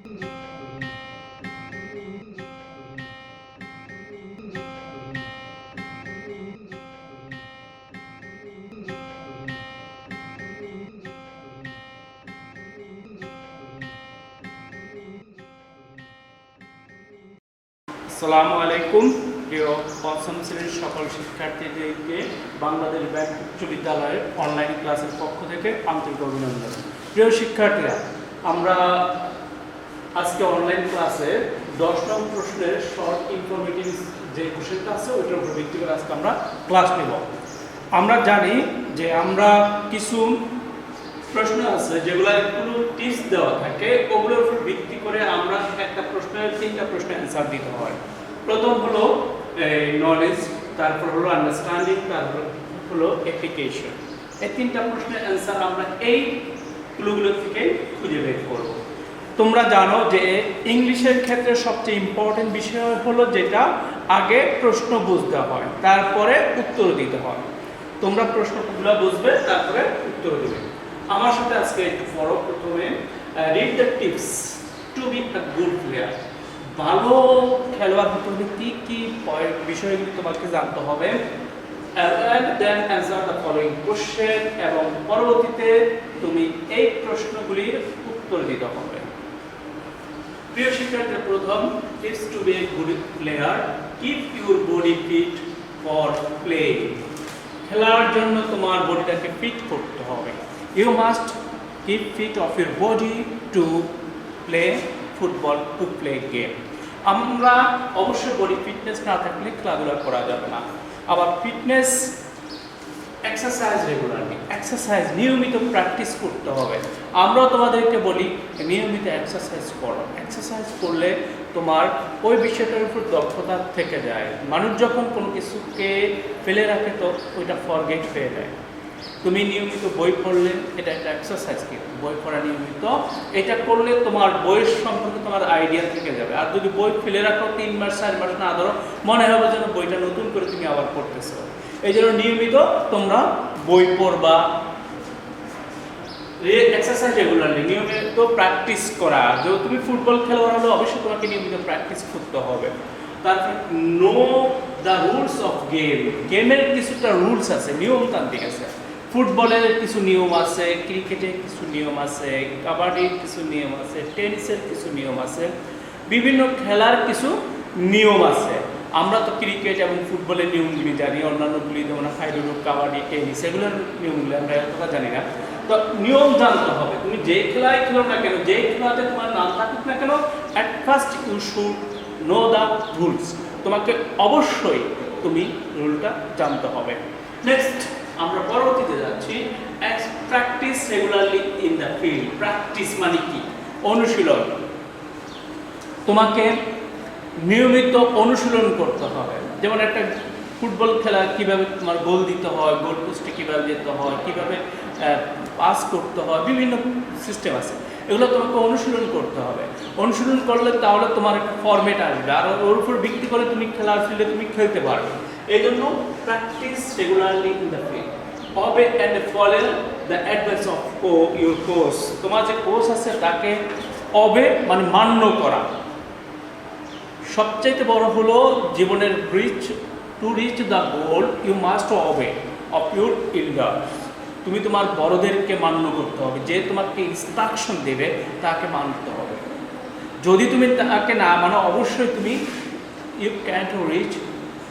আসসালামু আলাইকুম প্রিয় পঞ্চম শ্রেণীর সকল শিক্ষার্থীদেরকে বাংলাদেশ ব্যাংক উচ্চ বিদ্যালয়ের অনলাইন ক্লাসের পক্ষ থেকে আন্তরিক অভিনন্দন। প্রিয় শিক্ষার্থীরা, আমরা আজকে অনলাইন ক্লাসে 10 নং প্রশ্নের শর্ট ইনফরমেটিভ যে কোশ্চেনটা আছে ওইটার উপর ভিত্তি করে আজকে আমরা ক্লাস নেব। আমরা জানি যে আমরা কিছু প্রশ্ন আছে যেগুলো একটু টিপস দেওয়া থাকে, ওগুলোর উপর ভিত্তি করে আমরা একটা প্রশ্নের 3টা প্রশ্নের অ্যান্সার দিতে হয়। প্রথম হলো নলেজ, তারপর হলো আন্ডারস্ট্যান্ডিং, তারপর হলো অ্যাপ্লিকেশন। এই 3টা প্রশ্নের অ্যান্সার আমরা এই ক্লুগুলো থেকে খুঁজে বের করব। তোমরা জানো যে ইংলিশের ক্ষেত্রে সবচেয়ে ইম্পর্টেন্ট বিষয় হলো যেটা আগে প্রশ্ন বুঝতে হয়, তারপরে উত্তর দিতে হয়। তোমরা প্রশ্নগুলো বুঝবে, তারপরে উত্তর দেবে। আমার সাথে আজকে একটু পড়ো। প্রথমে read the tips to be a good player. ভালো খেলোয়াড় হতে হলে কি কি বিষয়গুলো তোমাকে জানতে হবে। দেন অ্যান্সার দ্য ফলোইং কোশ্চেন, এবং পরবর্তীতে তুমি এই প্রশ্নগুলির উত্তর দিতে হবে। প্রিয় শিক্ষার্থী, প্রথম tips to be a good player: keep your body fit for play. খেলার জন্য তোমার বডিটাকে ফিট করতে হবে। You must keep fit of your body to play football, to play game. আমরা অবশ্যই বডি ফিটনেস না থাকলে খেলাধুলা করা যাবে না। আবার ফিটনেস এক্সারসাইজ, রেগুলারলি এক্সারসাইজ, নিয়মিত প্র্যাকটিস করতে হবে। আমরা তোমাদেরকে বলি নিয়মিত এক্সারসাইজ করো। এক্সারসাইজ করলে তোমার ওই বিষয়টার উপর দক্ষতা থেকে যায়। মানুষ যখন কোনো কিছুকে ফেলে রাখে তো ওইটা ফরগেট হয়ে যায়। তুমি নিয়মিত বই পড়লে এটা একটা এক্সারসাইজ, কিন্তু বই পড়া নিয়মিত এটা করলে তোমার বইয়ের সম্পর্কে তোমার আইডিয়া থেকে যাবে। আর যদি বই ফেলে রাখো 3 মাস 4 মাস না ধরো, মনে হবে যেন বইটা নতুন করে তুমি আবার পড়তেছো। এই জন্য নিয়মিত তোমরা বই পড়বা। এক্সারসাইজ রেগুলারলি, নিয়মিত প্র্যাকটিস করা। যদি তুমি ফুটবল খেলোয়াড় হলে অবশ্যই তোমাকে নিয়মিত প্র্যাকটিস করতে হবে। তারপর no the rules of game. গেমের কিছুটা রুলস আছে, নিয়মতান্ত্রিক আছে। ফুটবলের কিছু নিয়ম আছে, ক্রিকেটের কিছু নিয়ম আছে, কাবাডির কিছু নিয়ম আছে, টেনিসের কিছু নিয়ম আছে, বিভিন্ন খেলার কিছু নিয়ম আছে। আমরা তো ক্রিকেট এবং ফুটবলের নিয়মগুলি জানি, অন্যান্যগুলি যেমন হাইডোরো, কাবাডি, টেনিস, এগুলোর নিয়মগুলি আমরা এতটা জানি না। তো নিয়ম জানতে হবে। তুমি যে খেলায় খেলো না কেন, যে খেলাতে তোমার নাম থাকুক না কেন, at first you should know the rules. তোমাকে অবশ্যই তুমি রুলটা জানতে হবে। নেক্সট আমরা পরবর্তীতে যাচ্ছি, practice regularly in the field. Practice মানে কি? অনুশীলন। তোমাকে নিয়মিত অনুশীলন করতে হবে। যেমন একটা ফুটবল খেলা কিভাবে তোমার গোল দিতে হয়, গোল পোস্টে কীভাবে যেতে হয়, কীভাবে পাস করতে হয়, বিভিন্ন সিস্টেম আছে। এগুলো তোমাকে অনুশীলন করতে হবে। অনুশীলন করলে তাহলে তোমার একটা ফরম্যাট আসবে, আর ওর উপর ভিত্তি করে তুমি খেলার ফিল্ডে তুমি খেলতে পারবে। এই জন্য practice regularly in the field. obey and follow the advice of your coach. তোমার যে কোচ আছে তাকে obey মানে মান্য করা। সবচাইতে বড় হলো জীবনের to reach the goal you must obey of your elders. তুমি তোমার বড়দেরকে মান্য করতে হবে। যে তোমাকে ইনস্ট্রাকশন দেবে তাকে মানতে হবে। যদি তুমি তাকে না মানো, অবশ্যই তুমি you can't reach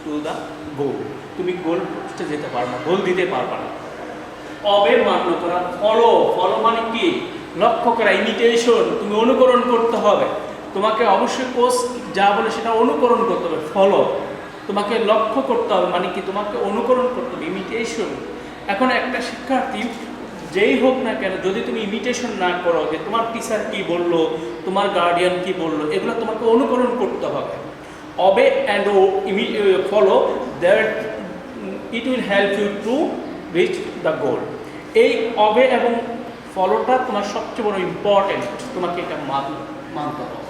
to the goal. তুমি গোল পোস্টে যেতে পারবে না, গোল দিতে পারবে না। অবে মান্য করা। ফলো মানে কি? লক্ষ্য করা, ইমিটেশন। তুমি অনুকরণ করতে হবে। তোমাকে অবশ্যই কোচ যা বলে সেটা অনুকরণ করতে হবে। ফলো, তোমাকে লক্ষ্য করতে হবে মানে কি? তোমাকে অনুকরণ করতে হবে, ইমিটেশন। এখন একটা শিক্ষার্থী যেই হোক না কেন, যদি তুমি ইমিটেশন না করো, যে তোমার টিচার কি বললো, তোমার গার্ডিয়ান কি বললো, এগুলো তোমাকে অনুকরণ করতে হবে। obey and follow that it will help you to reach the goal. এই obey এবং ফলোটা তোমার সবচেয়ে বড় ইম্পর্টেন্ট। তোমাকে এটা মানতে হবে।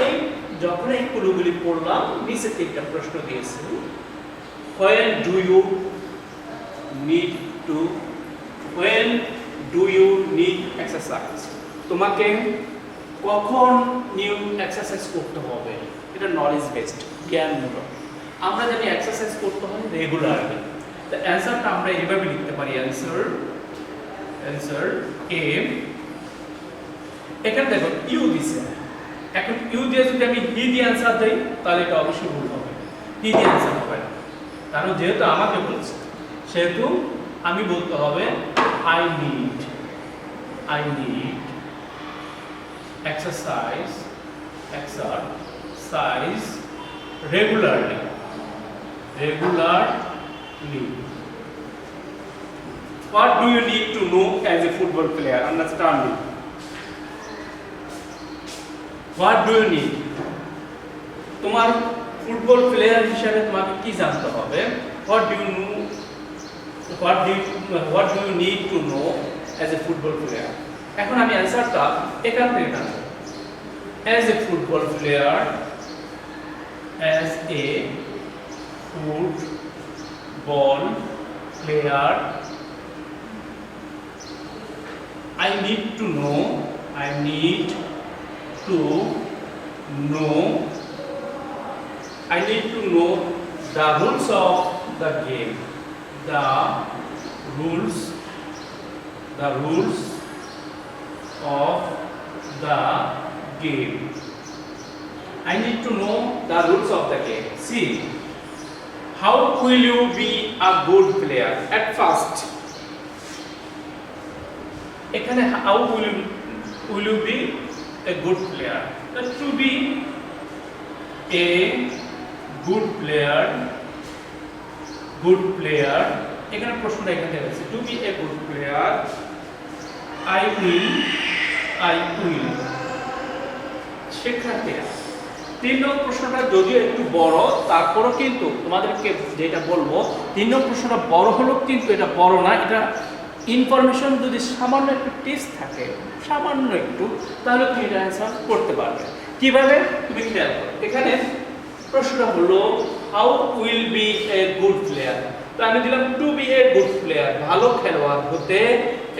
এই যখন এই ক্লুগুলি পড়লাম, নিচে 3টা প্রশ্ন দিয়েছি। when do you need exercise? তোমাকে কখন নিউ এক্সারসাইজ করতে হবে, এটা নলেজ বেসড, জ্ঞানমূলক। আমরা জানি এক্সারসাইজ করতে হয় রেগুলারলি। তো অ্যান্সারটা আমরা এইভাবে লিখতে পারি, অ্যান্সার এ। এখানে দেখো ইউ দিছে, এখন ইউ দিয়ে যদি আমি হি দিয়ে অ্যান্সার দেই তাহলে এটা অবশ্যই ভুল হবে, হি দিয়ে অ্যান্সার হবে না। কারণ যেহেতু আমাকে বলছে সেহেতু আমি বলতে হবে I need exercise regularly. What do you need to know as a football player? Understand me. What do you need? তোমার ফুটবল প্লেয়ার হিসেবে তোমাকে কি জানতে হবে? What do you need to know as a football player? এখন আমি অ্যানসারটা এখান থেকে জানবো। As a football player, I need to know the rules of the game. The rules of the game. I need to know the rules of the game. See, how will you be a good player? At first, এখানে how will you be a good player? To be a good player, এখানে প্রশ্নটা এখানে দেওয়া আছে, to be a good player, I will শিক্ষার্থীরা 3 নম্বর প্রশ্নটা যদিও একটু বড়, তারপরও কিন্তু তোমাদেরকে যেটা বলবো 3 নম্বর প্রশ্নটা বড় হলেও কিন্তু এটা বড় না, এটা ইনফরমেশন যদি সামান্য একটু টেস্ট থাকে, সামান্য একটু, তাহলে তুমি এটা অ্যান্সার করতে পারবে। কিভাবে তুমি খেয়াল করো, এখানে প্রশ্নটা হলো how will be a good player. তো আমি দিলাম to be a good player, ভালো খেলোয়াড় হতে।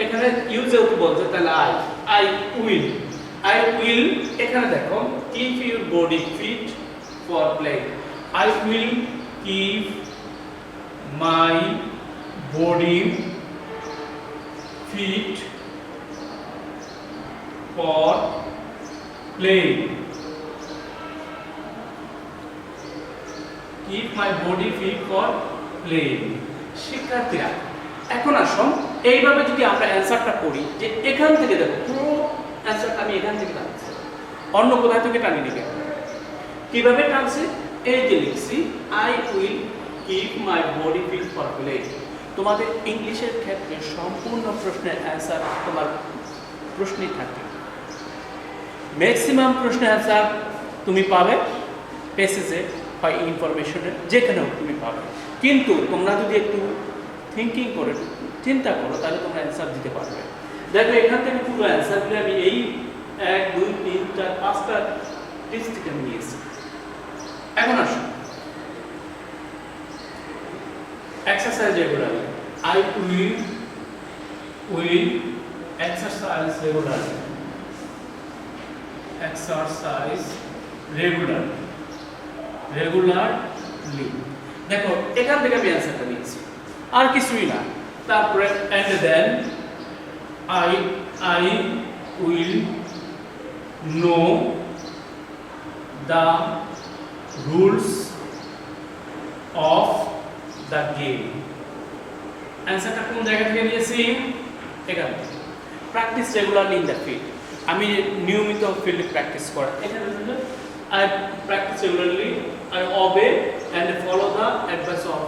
এখানে ইউজ যেহেতু বলছে তাহলে আই উইল এখানে দেখো keep your body fit for play. I will keep my body fit for play. Keep my body fit for play. শিক্ষার্থীরা এখন আসুন এইভাবে যদি আমরা অ্যানসারটা করি, যে এখান থেকে দেখো পুরো অ্যানসারটা আমি এখান থেকে টানছি, অন্য কোথায় থেকে টানি নিবে। কিভাবে টানছি? এই যে লিখছি I will keep my body fit for play. তোমাদের ইংলিশের ক্ষেত্রে সম্পূর্ণ প্রশ্নের অ্যানসার তোমার প্রশ্নই থাকে, ম্যাক্সিমাম প্রশ্নের অ্যানসার তুমি পাবে পেসেজে বা ইনফরমেশনে, যেখানেও তুমি পাবে। কিন্তু তোমরা যদি একটু থিঙ্কিং করে চিন্তা করো তাহলে তোমরা অ্যান্সার দিতে পারবে। দেখো এখান থেকে পুরো অ্যান্সারগুলো আমি এই 1 2 3 4 5টা ডিস্ট্রিক্ট আমি নিয়েছি। এখন আসো exercise regularly. I will exercise regularly. Exercise regularly. দেখো এখান থেকে আমি অ্যান্সারটা নিয়েছি, আর কিছুই না। তারপরে and then I will know the rules of the game. অ্যান্সারটা কোন জায়গা থেকে নিয়েছি? এখান থেকে। Practice regularly in the field. আমি নিয়মিত ফিল্ডে প্র্যাকটিস করা। এখানে I practice regularly, I obey and follow the advice of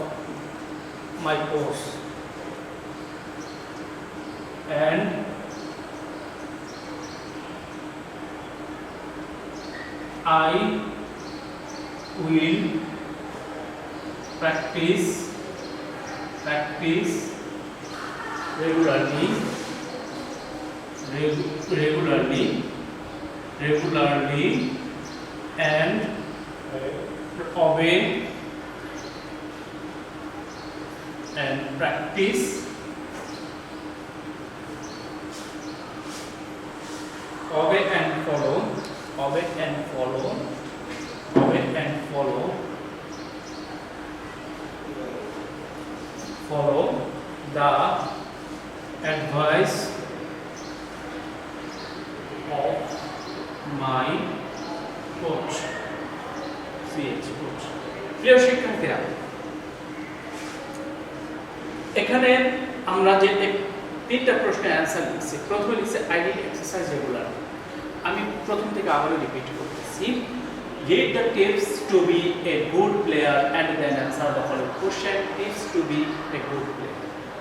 my coach. And I will practice regularly and obey and practice obey and follow obey and follow the advice of my coach. প্রিয় শিক্ষার্থীরা, এখানে আমরা যে তিনটা প্রশ্নের answer লিখছি, প্রথমে লিখছে আই নিড এক্সারসাইজ রেগুলার। আমি প্রথম থেকে আবারও রিপিট করতেছি, read the tips to be a good player and then answer the following question. Tips to be a good player,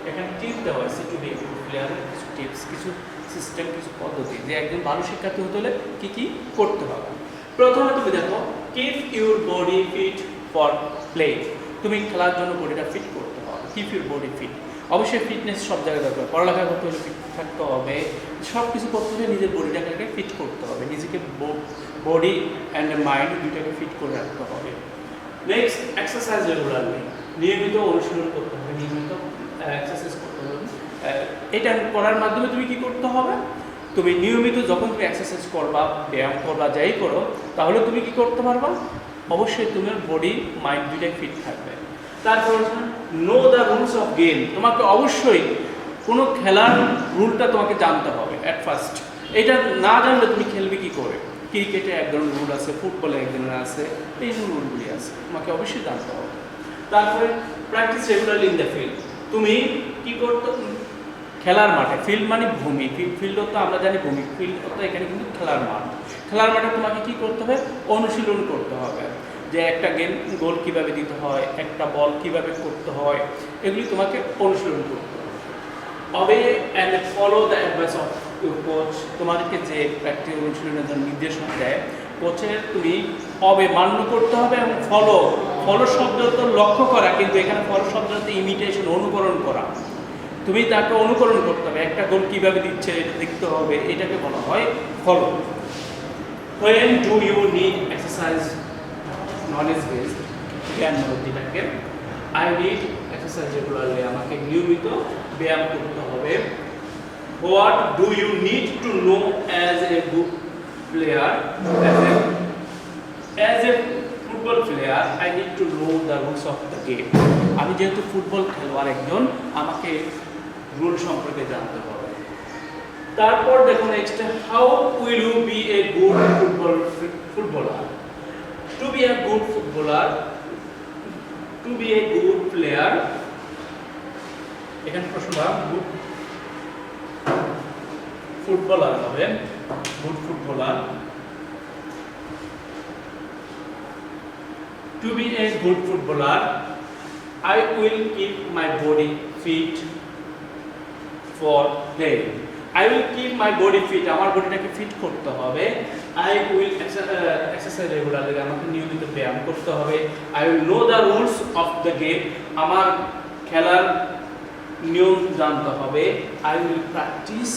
এখানে টিপস দেওয়া আছে to be a good player, কিছু tips, কিছু সিস্টেম, কিছু পদ্ধতি যে একজন ভালো শিক্ষার্থী হতে হলে কি কি করতে হবে। প্রথমে তুমি দেখো, keep your body fit for play, তুমি খেলার জন্য বডিটা ফিট করতে হবে। কিপ ইউর বডি ফিট, অবশ্যই ফিটনেস সব জায়গায় দরকার, পড়ালেখা করতে হলে ফিট থাকতে হবে, সব কিছু করতে হলে নিজের বডিটাকে ফিট করতে হবে, নিজেকে বডি অ্যান্ড মাইন্ড দুইটাকে ফিট করে রাখতে হবে। নেক্সট, এক্সারসাইজ রেগুলারলি, নিয়মিত অনুশীলন করতে হবে, নিয়মিত এক্সারসাইজ করতে হবে। এটা করার মাধ্যমে তুমি কি করতে হবে, তুমি নিয়মিত যখন তুমি এক্সারসাইজ করবা, ব্যায়াম করবা, যাই করো, তাহলে তুমি কি করতে পারবা, অবশ্যই তোমার বডি মাইন্ড দুইটাই ফিট থাকবে। তারপর no the rules of game, তোমাকে অবশ্যই কোনো খেলার রুলটা তোমাকে জানতে হবে অ্যাট ফার্স্ট। এটা না জানলে তুমি খেলবে কি করে, ক্রিকেটে এক ধরনের রুল আছে, ফুটবলে এক ধরনের আছে, এই রুলগুলি আছে, তোমাকে অবশ্যই জানতে হবে। তারপরে practice regularly in the field, তুমি কি করতে, খেলার মাঠে, ফিল্ড মানে ভূমি, ফিল্ড তো আমরা জানি ভূমি, ফিল্ড তো এখানে কিন্তু খেলার মাঠ, খেলার মাঠে তোমাকে কি করতে হবে, অনুশীলন করতে হবে, যে একটা গোল কিভাবে দিতে হয়, একটা বল কিভাবে করতে হয়, এগুলি তোমাকে অনুশীলন করতে হবে। Obey and follow the advice of your coach, তোমাদেরকে যে প্র্যাকটিস অনুশীলনের জন্য নির্দেশনা দেয় কোচের, তুমি অবে মান্য করতে হবে, এবং ফলো শব্দ তো লক্ষ্য করা, কিন্তু এখানে ফলো শব্দ ইমিটেশন, অনুকরণ করা, তুমি তাকে অনুকরণ করতে হবে, একটা গোল কিভাবে দিচ্ছে এটা দেখতে হবে, এটাকে বলা হয় follow. When do you need exercise? Knowledge based, জ্ঞান ভিত্তিককে, আই নিড এক্সারসাইজ রেগুলারলি, আমাকে নিয়মিত ব্যায়াম করতে হবে। What do you need to know as a good player, as a football player I need to know the rules of the game, আমি যেহেতু football খেলোয়াড় একজন, আমাকে রুল সম্পর্কে জানতে হবে। তারপর দেখো next, how will you be a good footballer, to be a good footballer, to be a good player, এখানে প্রশ্নটা গুড ফুটবলার হবে, good footballer, to be a good footballer I will keep my body fit for play, I will keep my body fit, আমার বডিটাকে fit করতে হবে। I will exercise regularly, আমাকে নিয়মিত ব্যায়াম করতে হবে। I will know the rules of the game, আমার খেলার নিয়ম জানতে হবে। I will practice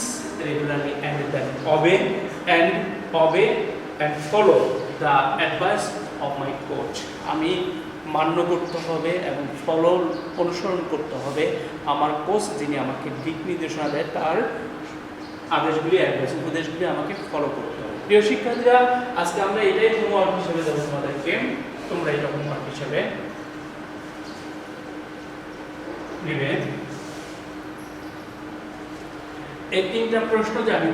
regularly and then obey and follow the advice of my coach, আমি মান্য করতে হবে এবং অনুসরণ করতে হবে আমার কোচ যিনি আমাকে দিক নির্দেশনা দেয়, তার আদেশগুলি, উপদেশগুলি আমাকে ফলো করতে হবে। প্রিয় শিক্ষার্থীরা, আজকে আমরা এটাই হোমওয়ার্ক হিসেবে দেবো তোমাদেরকে, তোমরা এটা হোমওয়ার্ক হিসেবে নেবে। এই তিনটা প্রশ্ন যে আমি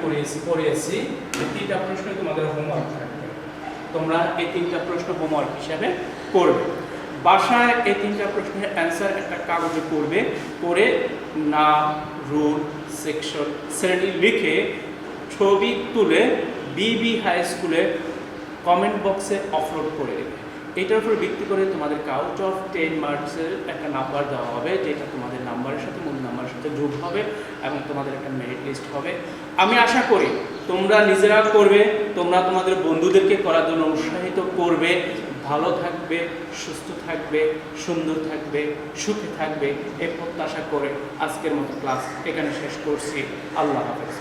পড়িয়েছি, এই তিনটা প্রশ্ন তোমাদের হোমওয়ার্ক থাকবে, তোমরা এই তিনটা প্রশ্ন হোমওয়ার্ক হিসেবে করবে। বাসায় এই তিনটা প্রশ্নের অ্যান্সার একটা কাগজে করবে, করে নাম, রুল, সেকশন, শ্রেণী লিখে ছবি তুলে বিবি হাই স্কুলে কমেন্ট বক্সে আপলোড করে দেবে। এটার উপর ভিত্তি করে তোমাদেরকে আউট অফ 10 মার্কসের একটা নাম্বার দেওয়া হবে, যেটা তোমাদের নাম্বারের সাথে মূল নাম্বারের সাথে যোগ হবে এবং তোমাদের একটা মেরিট লিস্ট হবে। আমি আশা করি তোমরা নিজেরা করবে, তোমরা তোমাদের বন্ধুদেরকে করার জন্য উৎসাহিত করবে। ভালো থাকবে, সুস্থ থাকবে, সুন্দর থাকবে, সুখে থাকবে, এই প্রত্যাশা করে আজকের মতো ক্লাস এখানে শেষ করছি। আল্লাহ হাফেজ।